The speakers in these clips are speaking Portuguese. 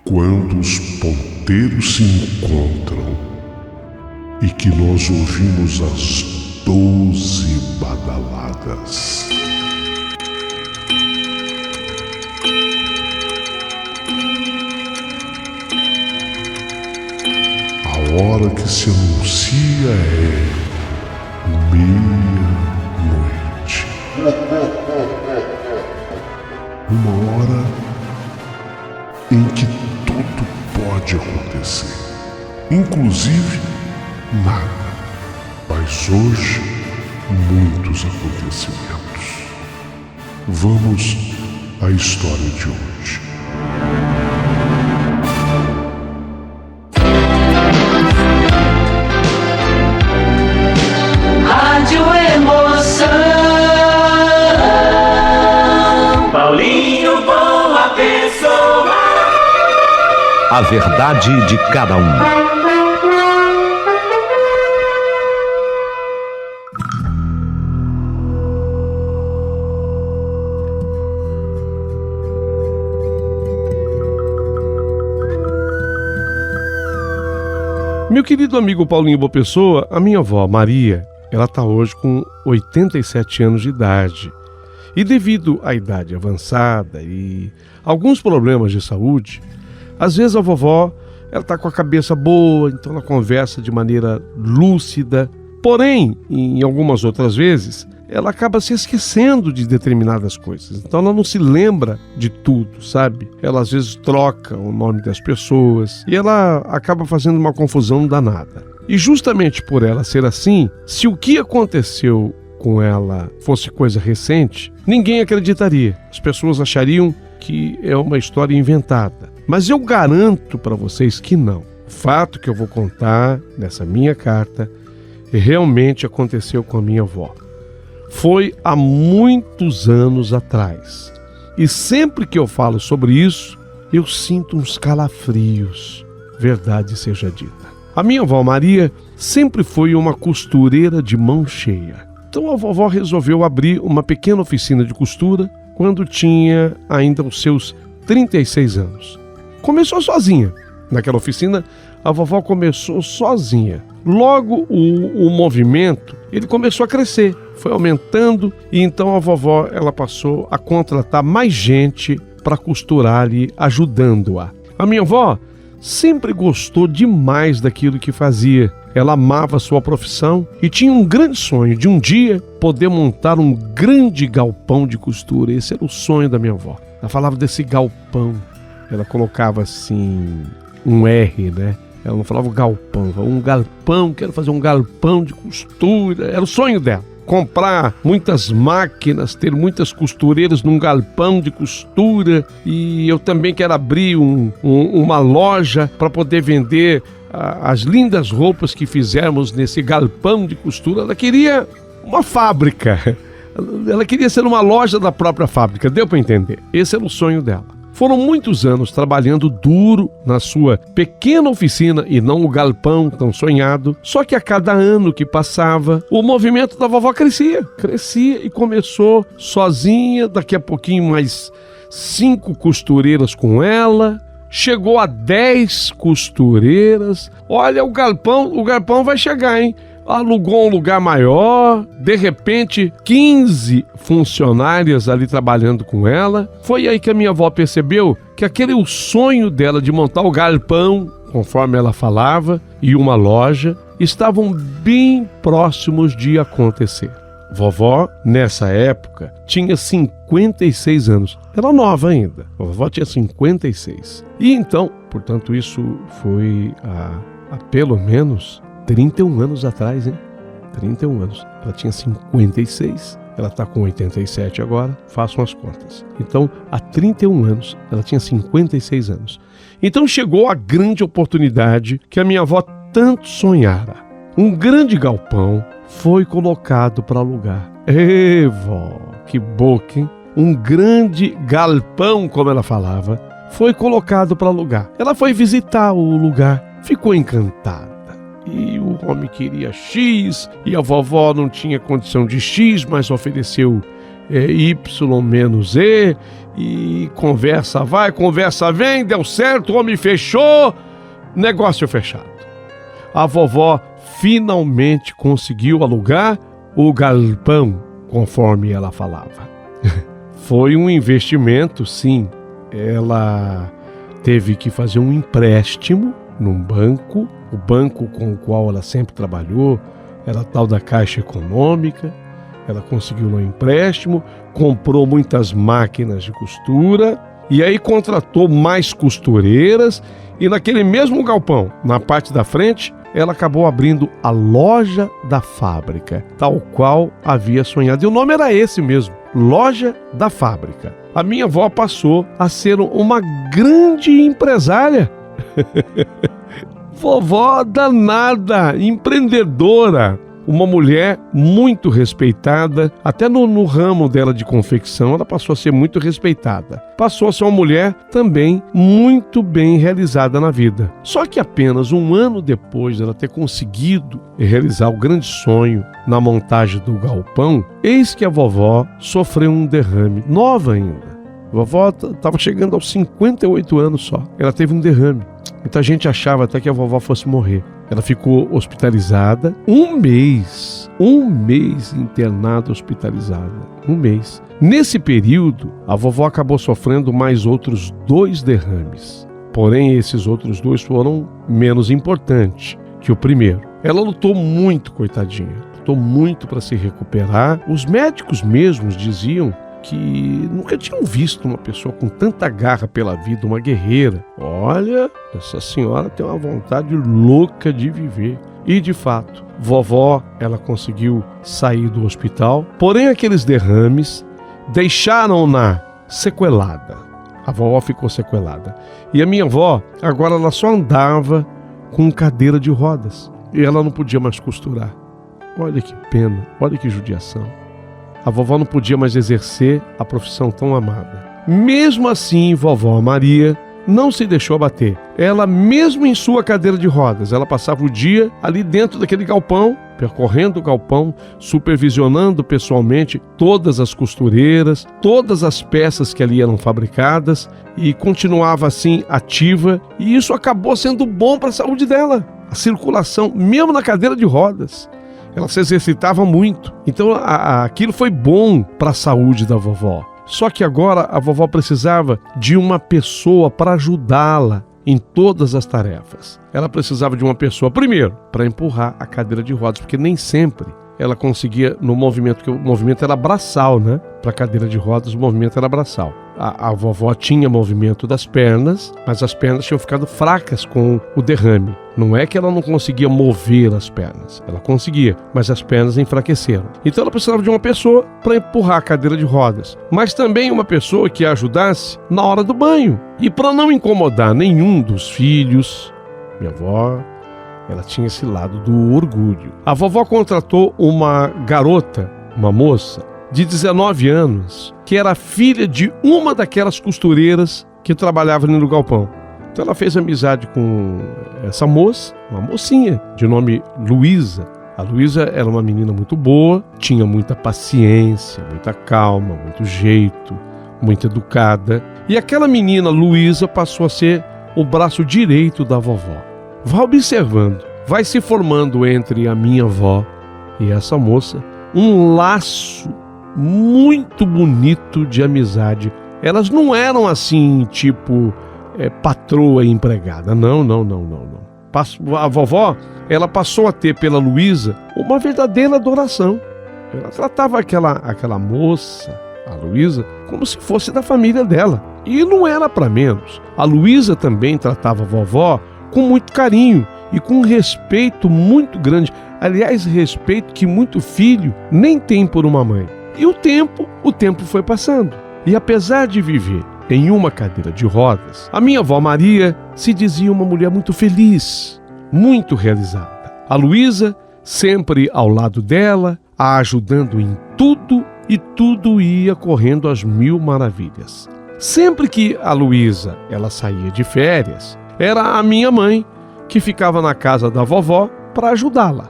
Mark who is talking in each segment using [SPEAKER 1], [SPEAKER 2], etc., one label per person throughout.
[SPEAKER 1] Quando os ponteiros se encontram e que nós ouvimos as 12 badaladas. A hora que se anuncia é meia-noite. Uma hora em que tudo pode acontecer, inclusive nada. Mas hoje, muitos acontecimentos. Vamos à história de hoje.
[SPEAKER 2] Rádio Emoção. Paulinho Boa Pessoa.
[SPEAKER 3] A verdade de cada um.
[SPEAKER 4] Meu querido amigo Paulinho Boa Pessoa, a minha avó Maria, ela está hoje com 87 anos de idade. E devido à idade avançada e alguns problemas de saúde, às vezes a vovó ela está com a cabeça boa, então ela conversa de maneira lúcida. Porém, em algumas outras vezes, ela acaba se esquecendo de determinadas coisas. Então ela não se lembra de tudo, sabe? Ela às vezes troca o nome das pessoas e ela acaba fazendo uma confusão danada. E justamente por ela ser assim, se o que aconteceu com ela fosse coisa recente, ninguém acreditaria. As pessoas achariam que é uma história inventada. Mas eu garanto para vocês que não. O fato que eu vou contar nessa minha carta realmente aconteceu com a minha avó. Foi há muitos anos atrás. E sempre que eu falo sobre isso, eu sinto uns calafrios. Verdade seja dita. A minha avó Maria sempre foi uma costureira de mão cheia. Então a vovó resolveu abrir uma pequena oficina de costura quando tinha ainda os seus 36 anos. Começou sozinha. Naquela oficina, a vovó começou sozinha. Logo, o movimento, ele começou a crescer, foi aumentando, e então a vovó ela passou a contratar mais gente para costurar ali, ajudando-a. A minha avó sempre gostou demais daquilo que fazia. Ela amava a sua profissão e tinha um grande sonho de um dia poder montar um grande galpão de costura. Esse era o sonho da minha avó. Ela falava desse galpão, ela colocava assim um R, né? Ela não falava galpão, falava um galpão, quero fazer um galpão de costura. Era o sonho dela. Comprar muitas máquinas, ter muitas costureiras num galpão de costura. E eu também quero abrir uma loja para poder vender as lindas roupas que fizemos nesse galpão de costura. Ela queria uma fábrica. Ela queria ser uma loja da própria fábrica. Deu para entender? Esse era o sonho dela. Foram muitos anos trabalhando duro na sua pequena oficina e não o galpão tão sonhado. Só que a cada ano que passava, o movimento da vovó crescia e começou sozinha. Daqui a pouquinho mais 5 costureiras com ela. Chegou a 10 costureiras. Olha, o galpão vai chegar, hein? Alugou um lugar maior, de repente 15 funcionárias ali trabalhando com ela. Foi aí que a minha avó percebeu que aquele o sonho dela de montar o galpão, conforme ela falava, e uma loja, estavam bem próximos de acontecer. Vovó, nessa época, tinha 56 anos. Era nova ainda. A vovó tinha 56. E então, portanto, isso foi há pelo menos 31 anos atrás, hein? 31 anos. Ela tinha 56, ela está com 87 agora, façam as contas. Então, há 31 anos, ela tinha 56 anos. Então chegou a grande oportunidade que a minha avó tanto sonhara. Um grande galpão foi colocado para alugar. Ê, vó, que boca, hein? Um grande galpão, como ela falava, foi colocado para alugar. Ela foi visitar o lugar, ficou encantada. E o homem queria X, e a vovó não tinha condição de X, mas ofereceu Y menos E, e conversa vai, conversa vem, deu certo, o homem fechou, negócio fechado. A vovó finalmente conseguiu alugar o galpão, conforme ela falava. Foi um investimento, sim. Ela teve que fazer um empréstimo num banco, o banco com o qual ela sempre trabalhou era tal da Caixa Econômica. Ela conseguiu um empréstimo, comprou muitas máquinas de costura e aí contratou mais costureiras, e naquele mesmo galpão, na parte da frente, ela acabou abrindo a loja da fábrica, tal qual havia sonhado. E o nome era esse mesmo, Loja da Fábrica. A minha avó passou a ser uma grande empresária. Vovó danada, empreendedora. Uma mulher muito respeitada, até no ramo dela de confecção, ela passou a ser muito respeitada. Passou a ser uma mulher também muito bem realizada na vida. Só que apenas um ano depois dela ter conseguido realizar o grande sonho na montagem do galpão, eis que a vovó sofreu um derrame, nova ainda. A vovó estava chegando aos 58 anos só. Ela teve um derrame. Muita gente achava até que a vovó fosse morrer. Ela ficou hospitalizada um mês internada, hospitalizada, um mês. Nesse período, a vovó acabou sofrendo mais outros 2 derrames. Porém, esses outros 2 foram menos importantes que o primeiro. Ela lutou muito, coitadinha. Lutou muito para se recuperar. Os médicos mesmos diziam que nunca tinham visto uma pessoa com tanta garra pela vida, uma guerreira. Olha, essa senhora tem uma vontade louca de viver. E de fato, vovó, ela conseguiu sair do hospital, porém aqueles derrames deixaram-na sequelada. A vovó ficou sequelada. E a minha avó, agora ela só andava com cadeira de rodas. E ela não podia mais costurar. Olha que pena, olha que judiação. A vovó não podia mais exercer a profissão tão amada. Mesmo assim, vovó Maria não se deixou abater. Ela, mesmo em sua cadeira de rodas, ela passava o dia ali dentro daquele galpão, percorrendo o galpão, supervisionando pessoalmente todas as costureiras, todas as peças que ali eram fabricadas, e continuava assim ativa, e isso acabou sendo bom para a saúde dela. A circulação, mesmo na cadeira de rodas. Ela se exercitava muito. Então aquilo foi bom para a saúde da vovó. Só que agora a vovó precisava de uma pessoa para ajudá-la em todas as tarefas. Ela precisava de uma pessoa, primeiro, para empurrar a cadeira de rodas, porque nem sempre ela conseguia no movimento, porque o movimento era braçal, né? Para a cadeira de rodas, o movimento era braçal. A vovó tinha movimento das pernas, mas as pernas tinham ficado fracas com o derrame. Não é que ela não conseguia mover as pernas, ela conseguia, mas as pernas enfraqueceram. Então ela precisava de uma pessoa para empurrar a cadeira de rodas, mas também uma pessoa que a ajudasse na hora do banho. E para não incomodar nenhum dos filhos, minha avó, ela tinha esse lado do orgulho. A vovó contratou uma garota, uma moça, de 19 anos, que era filha de uma daquelas costureiras que trabalhava ali no galpão. Então ela fez amizade com essa moça, uma mocinha, de nome Luísa. A Luísa era uma menina muito boa, tinha muita paciência, muita calma, muito jeito, muito educada. E aquela menina Luísa passou a ser o braço direito da vovó. Vá observando, vai se formando entre a minha avó e essa moça um laço muito bonito de amizade. Elas não eram assim, tipo, patroa e empregada. Não. A vovó, ela passou a ter pela Luísa uma verdadeira adoração. Ela tratava aquela moça, a Luísa, como se fosse da família dela. E não era para menos. A Luísa também tratava a vovó com muito carinho e com um respeito muito grande. Aliás, respeito que muito filho nem tem por uma mãe. E o tempo foi passando. E apesar de viver em uma cadeira de rodas, a minha avó Maria se dizia uma mulher muito feliz, muito realizada. A Luísa sempre ao lado dela, a ajudando em tudo, e tudo ia correndo às mil maravilhas. Sempre que a Luísa ela saía de férias, era a minha mãe que ficava na casa da vovó para ajudá-la.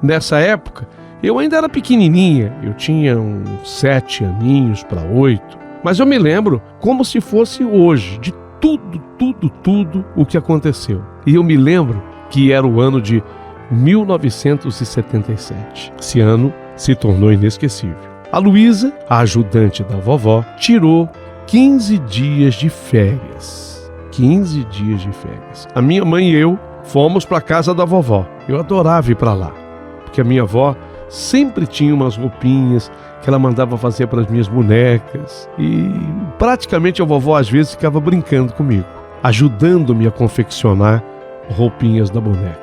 [SPEAKER 4] Nessa época, Eu ainda era pequenininha, eu tinha uns 7 aninhos para 8, mas eu me lembro como se fosse hoje, de tudo o que aconteceu. E eu me lembro que era o ano de 1977. Esse ano se tornou inesquecível. A Luísa, a ajudante da vovó, tirou 15 dias de férias. 15 dias de férias. A minha mãe e eu fomos para a casa da vovó. Eu adorava ir para lá, porque a minha avó sempre tinha umas roupinhas que ela mandava fazer para as minhas bonecas. E praticamente a vovó às vezes ficava brincando comigo, ajudando-me a confeccionar roupinhas da boneca.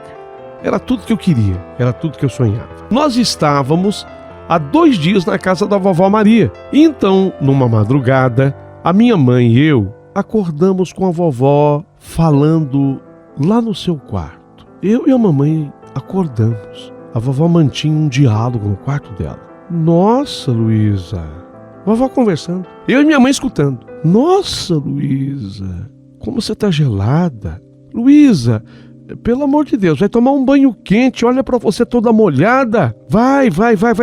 [SPEAKER 4] Era tudo que eu queria, era tudo que eu sonhava. Nós estávamos há 2 dias na casa da vovó Maria. E então, numa madrugada, a minha mãe e eu acordamos com a vovó falando lá no seu quarto. Eu e a mamãe acordamos. A vovó mantinha um diálogo no quarto dela. Nossa, Luísa. Vovó conversando. Eu e minha mãe escutando. Nossa, Luísa, como você tá gelada. Luísa, pelo amor de Deus, vai tomar um banho quente. Olha pra você toda molhada. Vai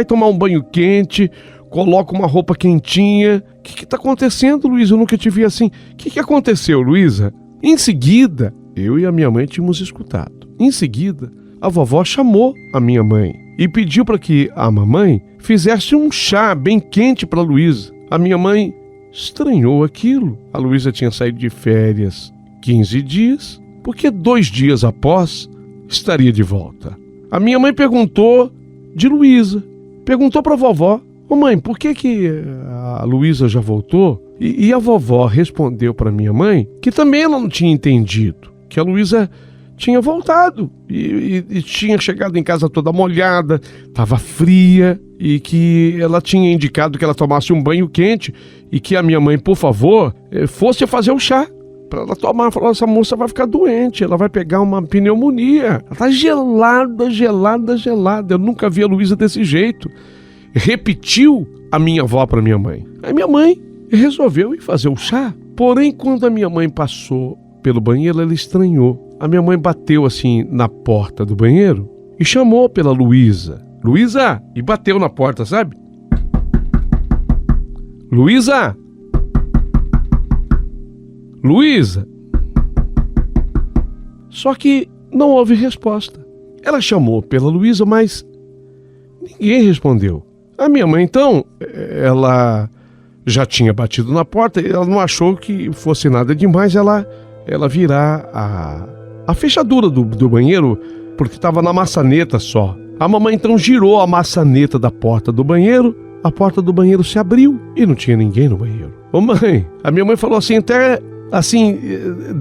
[SPEAKER 4] tomar um banho quente. Coloca uma roupa quentinha. O que tá acontecendo, Luísa? Eu nunca te vi assim. O que aconteceu, Luísa? Em seguida, eu e a minha mãe tínhamos escutado. Em seguida, a vovó chamou a minha mãe e pediu para que a mamãe fizesse um chá bem quente para Luísa. A minha mãe estranhou aquilo. A Luísa tinha saído de férias 15 dias, porque 2 dias após estaria de volta. A minha mãe perguntou de Luísa, perguntou para a vovó: ô mãe, por que a Luísa já voltou? E a vovó respondeu para minha mãe que também ela não tinha entendido, que a Luísa tinha voltado e tinha chegado em casa toda molhada, estava fria, e que ela tinha indicado que ela tomasse um banho quente e que a minha mãe, por favor, fosse fazer o chá para ela tomar. Falou: essa moça vai ficar doente, ela vai pegar uma pneumonia, ela tá gelada. Eu nunca vi a Luísa desse jeito. Repetiu a minha avó para minha mãe. Aí minha mãe resolveu ir fazer o chá, porém quando a minha mãe passou pelo banheiro, ela estranhou. A minha mãe bateu assim na porta do banheiro e chamou pela Luísa. Luísa! E bateu na porta, sabe? Luísa! Luísa! Só que não houve resposta. Ela chamou pela Luísa, mas ninguém respondeu. A minha mãe, então, ela já tinha batido na porta e ela não achou que fosse nada demais ela virar a fechadura do banheiro, porque estava na maçaneta só. A mamãe então girou a maçaneta da porta do banheiro, a porta do banheiro se abriu e não tinha ninguém no banheiro. Ô mãe, a minha mãe falou assim, até assim,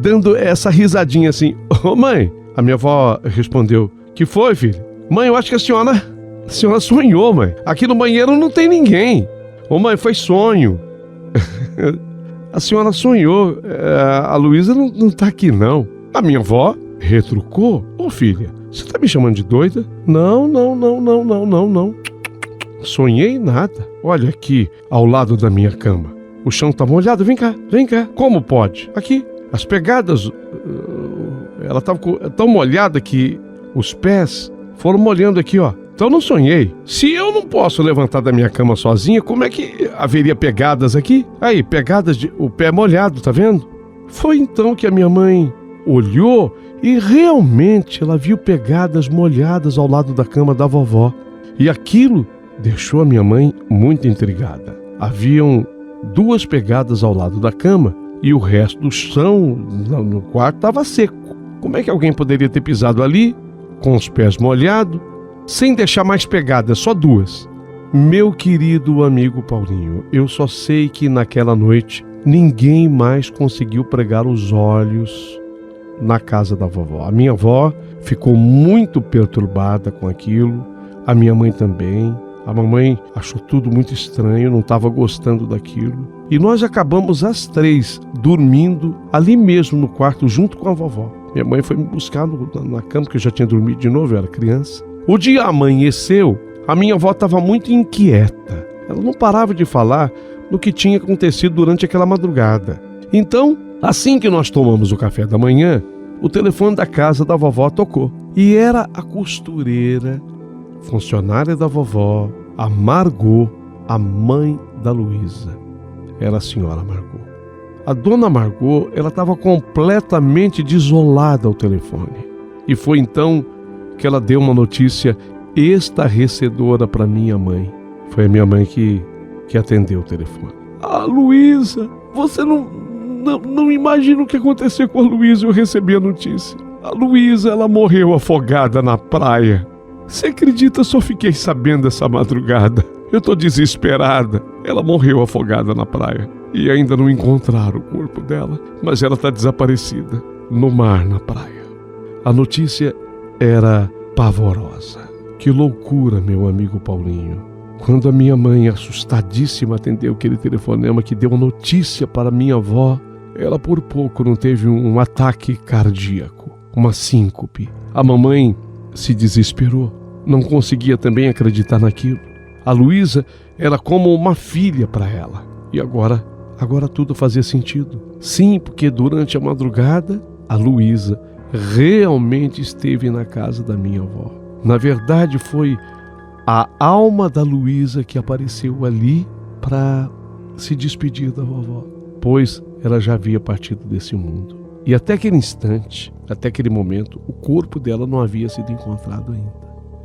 [SPEAKER 4] dando essa risadinha assim: ô mãe, a minha avó respondeu: que foi, filho? Mãe, eu acho que a senhora sonhou, mãe. Aqui no banheiro não tem ninguém. Ô mãe, foi sonho. A senhora sonhou, a Luísa não tá aqui não. A minha avó retrucou: ô filha, você tá me chamando de doida? Não. Sonhei nada. Olha aqui, ao lado da minha cama. O chão tá molhado, vem cá. Como pode? Aqui, as pegadas, ela tava tão molhada que os pés foram molhando aqui, ó. Então não sonhei. Se eu não posso levantar da minha cama sozinha, como é que haveria pegadas aqui? Aí, pegadas o pé molhado, tá vendo? Foi então que a minha mãe olhou e realmente ela viu pegadas molhadas ao lado da cama da vovó. E aquilo deixou a minha mãe muito intrigada. Haviam 2 pegadas ao lado da cama e o resto do chão no quarto estava seco. Como é que alguém poderia ter pisado ali com os pés molhados sem deixar mais pegadas, só 2? Meu querido amigo Paulinho, eu só sei que naquela noite ninguém mais conseguiu pregar os olhos na casa da vovó. A minha avó ficou muito perturbada com aquilo, a minha mãe também. A mamãe achou tudo muito estranho, não estava gostando daquilo. E nós acabamos as 3 dormindo ali mesmo no quarto junto com a vovó. Minha mãe foi me buscar na cama, que eu já tinha dormido de novo, eu era criança. O dia amanheceu, a minha avó estava muito inquieta. Ela não parava de falar no que tinha acontecido durante aquela madrugada. Então, assim que nós tomamos o café da manhã, o telefone da casa da vovó tocou. E era a costureira funcionária da vovó, a Margot, a mãe da Luísa. Era a senhora Margot. A dona Margot, ela estava completamente desolada ao telefone. E foi então que ela deu uma notícia estarrecedora para minha mãe. Foi a minha mãe que atendeu o telefone. Ah, Luísa, você não imagina o que aconteceu com a Luísa. Eu recebi a notícia. A Luísa, ela morreu afogada na praia. Você acredita? Eu só fiquei sabendo essa madrugada. Eu tô desesperada. Ela morreu afogada na praia. E ainda não encontraram o corpo dela. Mas ela tá desaparecida. No mar, na praia. A notícia era pavorosa. Que loucura, meu amigo Paulinho. Quando a minha mãe, assustadíssima, atendeu aquele telefonema que deu notícia para minha avó, ela por pouco não teve um ataque cardíaco, uma síncope. A mamãe se desesperou, não conseguia também acreditar naquilo. A Luísa era como uma filha para ela. E agora tudo fazia sentido. Sim, porque durante a madrugada, a Luísa realmente esteve na casa da minha avó. Na verdade, foi a alma da Luísa que apareceu ali para se despedir da vovó, pois ela já havia partido desse mundo. E até aquele instante, até aquele momento, o corpo dela não havia sido encontrado ainda.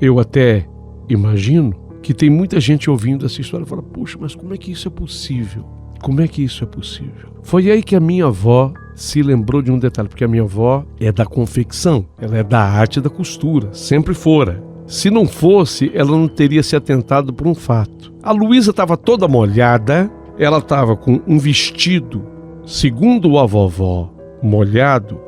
[SPEAKER 4] Eu até imagino que tem muita gente ouvindo essa história e fala: puxa, mas como é que isso é possível? Como é que isso é possível? Foi aí que a minha avó se lembrou de um detalhe, porque a minha avó é da confecção, ela é da arte da costura, sempre fora. Se não fosse, ela não teria se atentado por um fato. A Luísa estava toda molhada, ela estava com um vestido, segundo a vovó, molhado,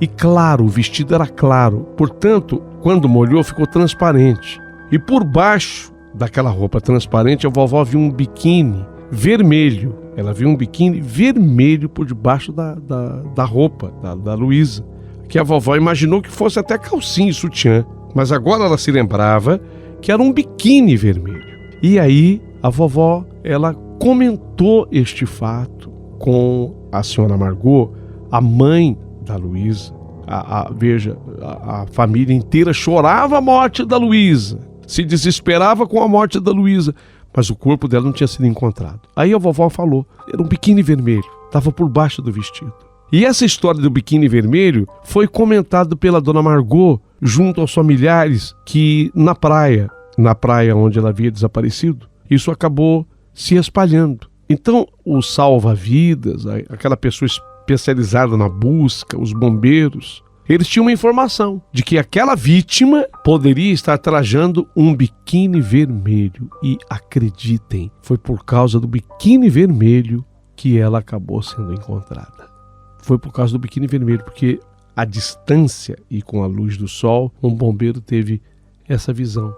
[SPEAKER 4] e claro, o vestido era claro, portanto, quando molhou, ficou transparente. E por baixo daquela roupa transparente, a vovó viu um biquíni vermelho. Ela viu um biquíni vermelho por debaixo da roupa da Luísa, que a vovó imaginou que fosse até calcinha e sutiã. Mas agora ela se lembrava que era um biquíni vermelho. E aí a vovó, ela comentou este fato com a senhora Margot, a mãe da Luísa. Veja, a família inteira chorava a morte da Luísa, se desesperava com a morte da Luísa, mas o corpo dela não tinha sido encontrado. Aí a vovó falou, era um biquíni vermelho, estava por baixo do vestido. E essa história do biquíni vermelho foi comentada pela dona Margot junto aos familiares que na praia onde ela havia desaparecido, isso acabou se espalhando. Então o salva-vidas, aquela pessoa especializada na busca, os bombeiros, eles tinham uma informação de que aquela vítima poderia estar trajando um biquíni vermelho. E acreditem, foi por causa do biquíni vermelho que ela acabou sendo encontrada. Foi por causa do biquíni vermelho, porque à distância e com a luz do sol, um bombeiro teve essa visão.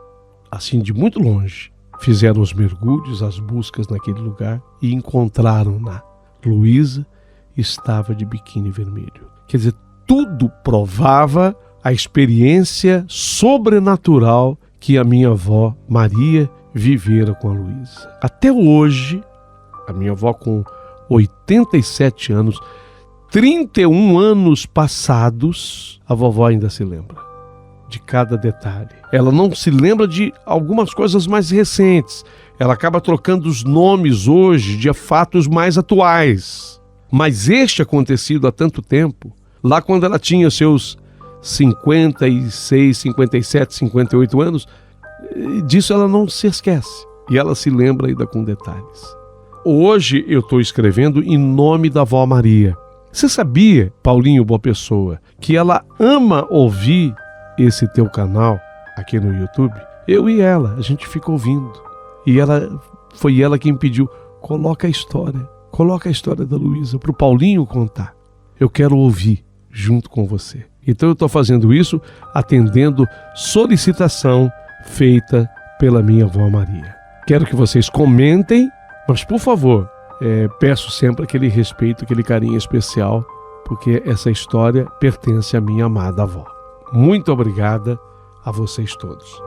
[SPEAKER 4] Assim, de muito longe, fizeram os mergulhos, as buscas naquele lugar e encontraram-na. Luísa estava de biquíni vermelho. Quer dizer, tudo provava a experiência sobrenatural que a minha avó Maria vivera com a Luísa. Até hoje, a minha avó com 87 anos, 31 anos passados, a vovó ainda se lembra de cada detalhe. Ela não se lembra de algumas coisas mais recentes. Ela acaba trocando os nomes hoje de fatos mais atuais. Mas este acontecido há tanto tempo, lá quando ela tinha seus 56, 57, 58 anos, disso ela não se esquece. E ela se lembra ainda com detalhes. Hoje eu estou escrevendo em nome da avó Maria. Você sabia, Paulinho Boa Pessoa, que ela ama ouvir esse teu canal aqui no YouTube? Eu e ela, a gente fica ouvindo. E foi ela quem pediu, coloca a história da Luísa para o Paulinho contar. Eu quero ouvir junto com você. Então eu estou fazendo isso atendendo solicitação feita pela minha avó Maria. Quero que vocês comentem, mas por favor, peço sempre aquele respeito, aquele carinho especial, porque essa história pertence à minha amada avó. Muito obrigada a vocês todos.